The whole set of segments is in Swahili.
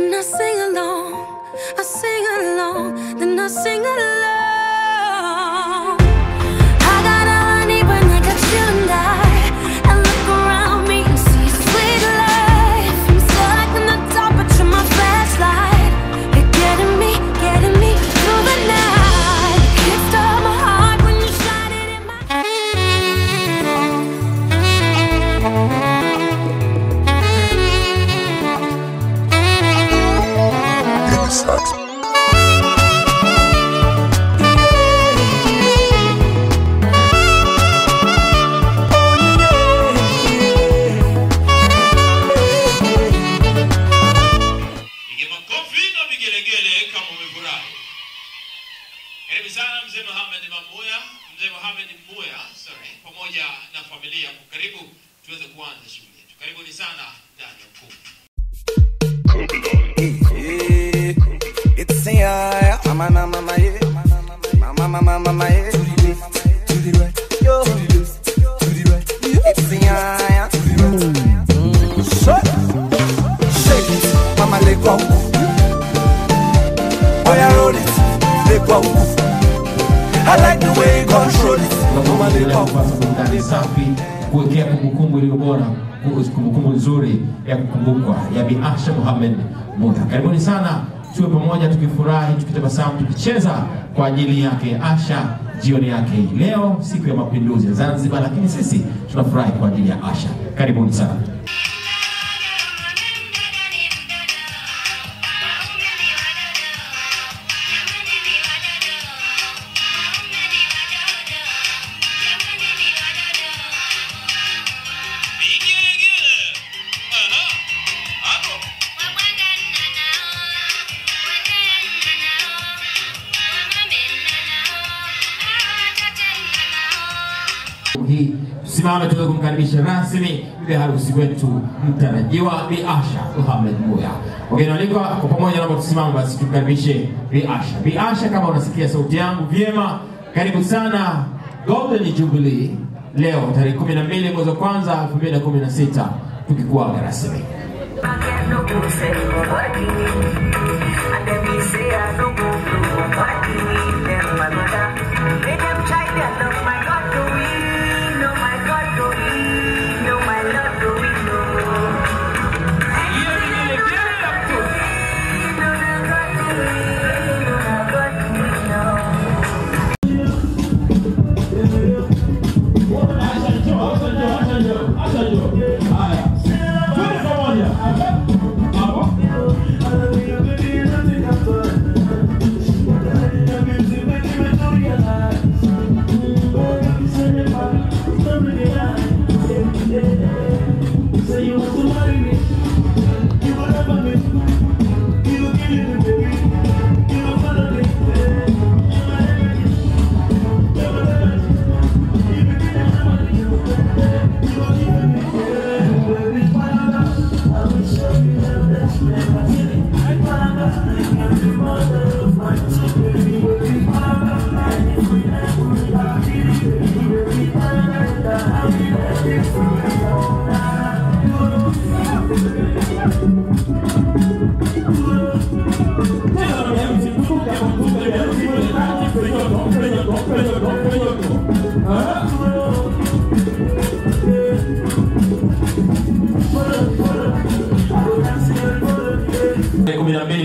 And I sing along, then I sing along. I got all I need when I got you tonight. I look around me and see a sweet life. I'm stuck in the dark, but you're my flashlight. You're getting me through the night. Can't stop my heart when you shine it in my Sucks. Mzee Mohamed Muya, pamoja na familia. Karibu tuweze kuanza shughuli yetu. Karibuni sana ndani ya ukumbi. It's mama to the left, to the right, yo, to the left, to the right. It's shake it, mama let go. Boy, I roll it, let go. I like the way you control it. Mama let go. Safi kuwekea kumbukumbu iliyo bora, kumbukumbu nzuri ya kukumbukwa ya Bi Asha Mohamed Muya. Karibuni sana, tuwe pamoja tukifurahi, tukitabasamu, tukicheza kwa ajili yake Asha jioni yake leo, siku ya mapinduzi ya Zanzibar, lakini sisi tunafurahi kwa ajili ya Asha. Karibuni sana. Hii simame tuweze kumkaribisha rasmi bibi harusi wetu mtarajiwa Bi Asha Mohamed Muya. Wageni walikuwa kwa pamoja, naomba tusimame basi tukaribishe Bi Asha. Bi Asha, kama unasikia sauti yangu vyema, karibu sana Golden Jubilee leo tarehe 12 mwezi wa kwanza 2016 tukikuaga rasmi.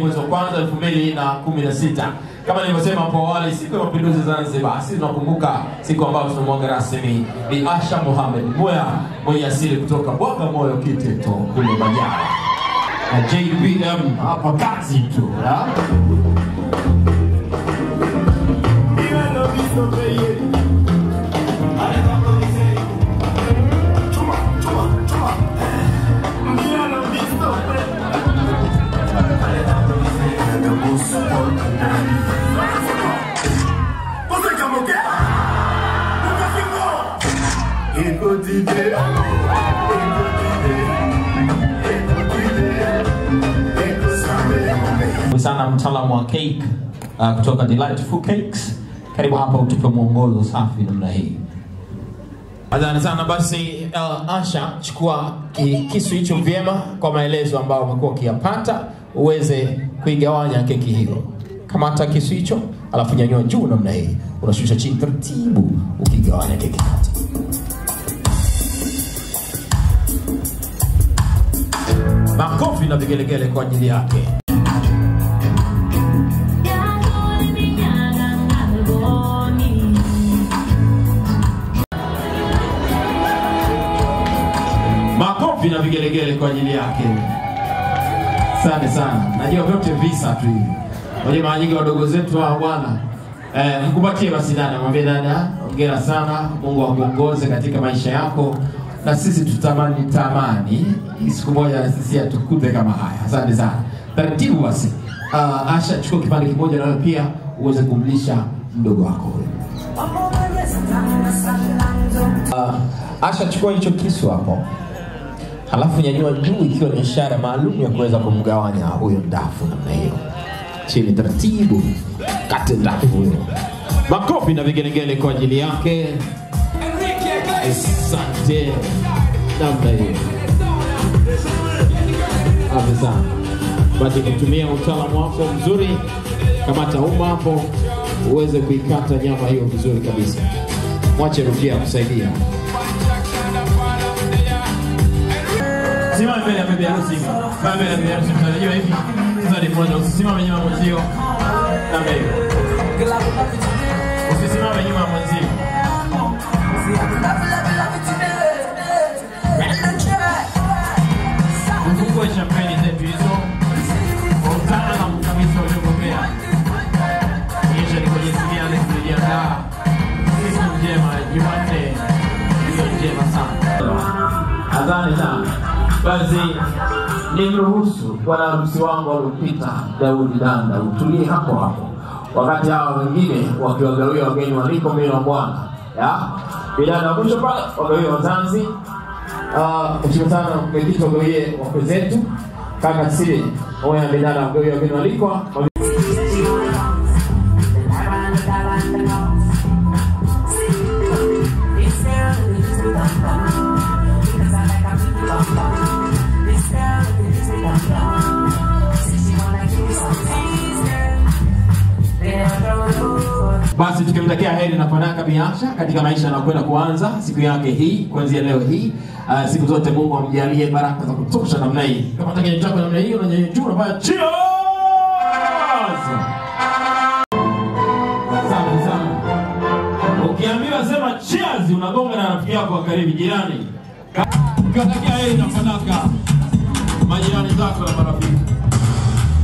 Mwezi wa kwanza 2016. Kama nilivyosema hapo awali, siku ya mapinduzi Zanzibar, sisi tunakumbuka siku ambayo tunamwaga rasmi Bi Asha Mohamed Muya, mwenye asili kutoka Bagamoyo Kiteto kule Manyara. Na JBM hapa kazi tu, ya? Sana mtaalamu wa cake kutoka Delightful Cakes. Karibu hapa utupe mwongozo safi namna hii. Asante sana. Basi Asha, chukua kisu hicho vyema kwa maelezo ambayo umekuwa ukiyapata uweze kuigawanya keki hiyo. Kamata kisu hicho, alafu nyanyua juu namna hii. Unashusha chini taratibu ukigawanya keki kati. Makofi na vigelegele kwa ajili yake. Makofi na vigelegele kwa ajili yake. Asante sana. Najua vyote visa tu hivi. Wale mara nyingi wadogo zetu hao bwana. Mkubatie basi dada, mwambie dada, hongera sana. Mungu akuongoze katika maisha yako. Na sisi tutamani siku moja na sisi atukute kama haya. Asante sana. Taratibu basi. Asha, chukua kipande kimoja na wewe pia uweze kumlisha mdogo wako. Asha, chukua hicho kisu hapo. Halafu nyanyua juu ikiwa ni ishara maalum ya kuweza kumgawanya huyo ndafu namna hiyo. Chini taratibu kate ndafu huyo. Makofi na vigelegele kwa ajili yake. Asante. Namna hiyo. Afisa. Basi kutumia utaalamu wako mzuri, kamata uma hapo uweze kuikata nyama hiyo vizuri kabisa. Mwache Rukia kusaidia. Simama mbele ya bibi harusi. Simama mbele ya bibi harusi, mtarajiwa hivi. Sasa ni mmoja, usisimame nyuma mwenzio. Namna hiyo. Usisimame nyuma mwenzio. Mfungue champagne zetu hizo. Utaalamu kabisa uliopokea. Kisha ni kwenye simiane kujiandaa. Siku njema, Jumanne hiyo njema sana. Asante sana. Basi niruhusu bwana harusi wangu aliyopita Daudi Danda utulie hapo hapo. Wakati hao wengine wakiwagawia wageni waliko mimi na bwana. Ya? Bila na mwisho pale wagawia wazazi. Ukimtana mwenyekiti wagawie wakwe zetu. Kaka Sile, oya bidada wagawia wageni waliko. Basi tukimtakia heri na fanaka Bi Asha katika maisha yanayokwenda kuanza siku yake hii kuanzia leo hii. Siku zote Mungu amjalie baraka za kutosha namna hii. Kama take chako namna hii unanyanyua juu unafanya cheers. Asante sana. Ukiambiwa sema cheers unagonga na rafiki yako wa karibu jirani. Ukitakia heri na fanaka majirani zako na marafiki.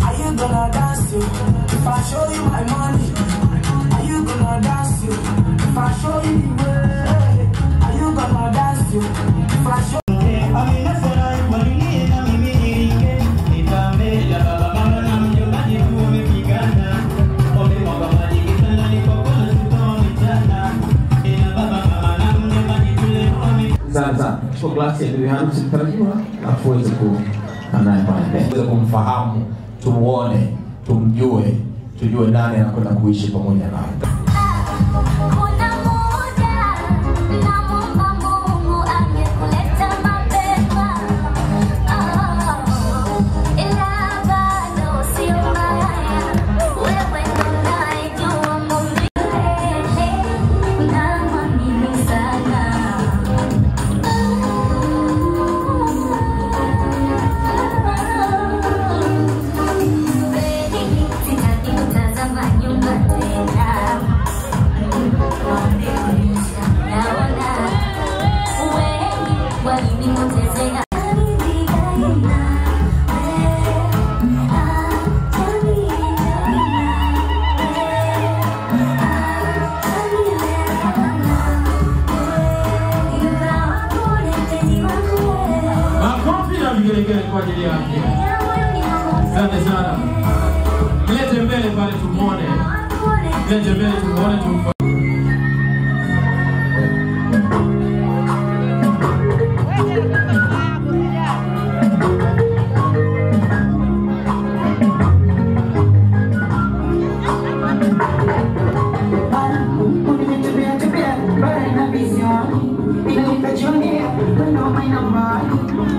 Are you gonna dance you if I show you my money? Are you gonna dance you if I show you the way? Are you gonna dance you if I show you? Sasa kwa glasi ya bibi harusi mtarajiwa na kuweza kuanaye pale. Kuweza kumfahamu, tumuone, tumjue, tujue nani anakwenda kuishi pamoja naye. Kwa ajili yake. Asante sana. Lete mbele pale tumuone. Lete mbele tumuone tumfahamu.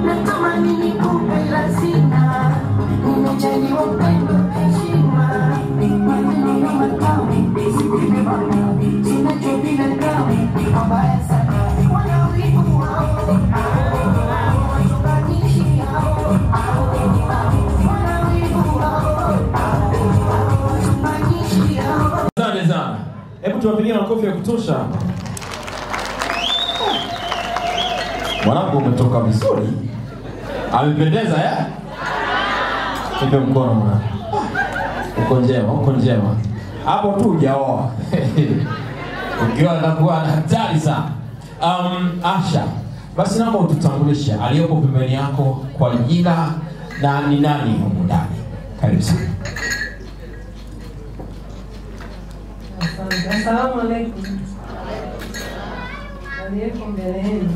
Natamani nikupe lazima, nimejali Hebu tuwapigie makofi ya kutosha. Mwanangu umetoka vizuri. Amependeza Nipe mkono mwana. Uko njema. Hapo tu hujaoa. Ukiwa utakuwa hatari sana. Asha, basi naomba ututambulishe aliyepo pembeni yako kwa jina na ni nani huko ndani. Karibu sana. Assalamu alaikum. Aliyeko mbele yenu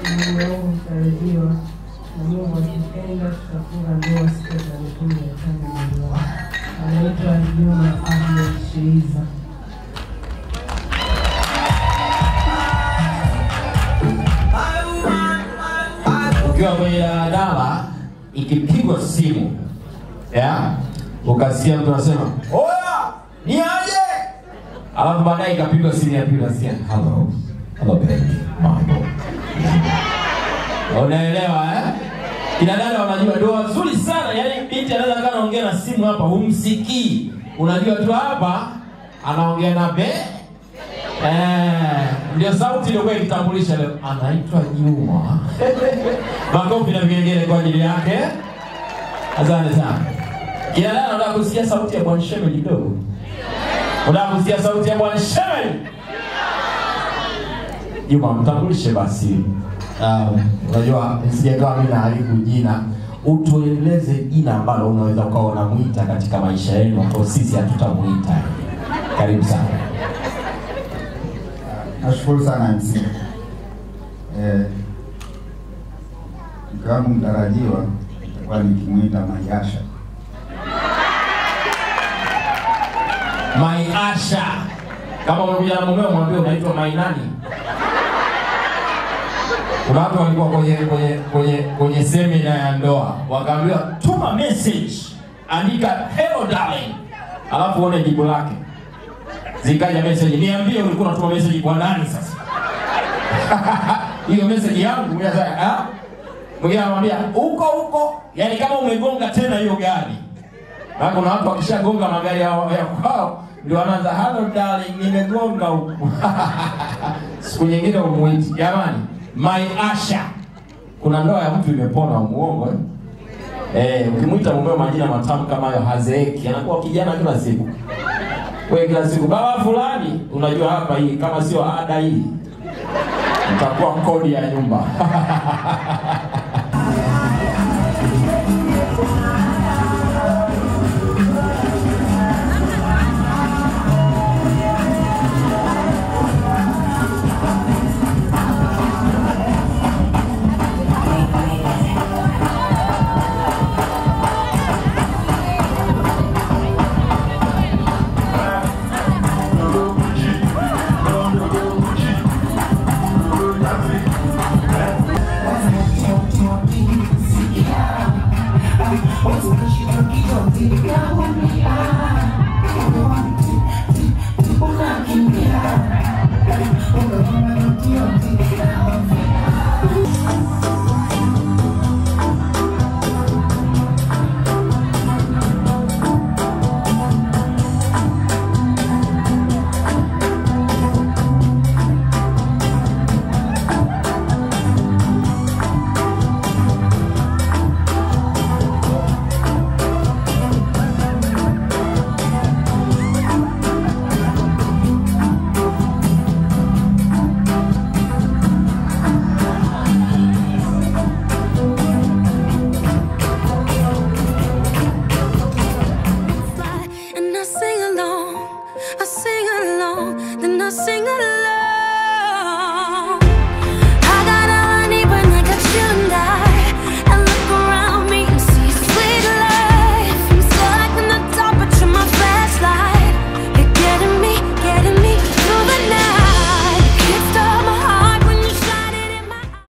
ni mume wangu mtarajiwa, na Mungu akipenda tutafunga ndoa siku za 15 anaitwa Juma Ahmed Sheiza. Ukiwa kwenye daladala ikipigwa simu ukasikia mtu anasema oya ni aje, alafu baadaye ikapigwa simu ya pili nasikia hello baby mambo. Unaelewa Kina dada wanajua ndoa nzuri sana, yani binti anaweza kana ongea na simu hapa humsikii, unajua tu hapa anaongea na ndio sauti ile kwa kitambulisha leo anaitwa Juma. Makofi na vigengele kwa ajili yake. Asante sana. Kila leo unataka kusikia sauti ya Bwana Shemeji kidogo? Unataka kusikia sauti ya Bwana Shemeji? Juma mtambulishe basi. Unajua nisije kama mimi naharibu jina. Utueleze jina ambalo unaweza ukawa unamuita katika maisha yenu kwa sisi hatutamuita. Karibu sana. Nashukuru sana MC. Mke wangu mtarajiwa kwa nikimuita Mayasha. Mayasha. Kama umekuja na mumeo mwambie unaitwa Mainani. Kuna watu walikuwa kwenye semina ya ndoa, wakaambiwa tuma message, andika hello darling, alafu uone jibu lake. Zikaja message, niambie ulikuwa unatuma message kwa nani sasa? Hiyo message yangu mimi sasa mwingine anamwambia huko, yani kama umegonga tena hiyo gari. Na kuna watu wakishagonga magari ya kwao ndio wanaanza hello darling nimegonga huko. Siku nyingine umuiti jamani Mayasha. Kuna ndoa ya mtu imepona muongo ukimuita mumeo majina matamu kama hayo hazeeki, anakuwa kijana kila siku. Wewe kila siku baba fulani, unajua hapa hii kama sio ada hii utakuwa kodi ya nyumba.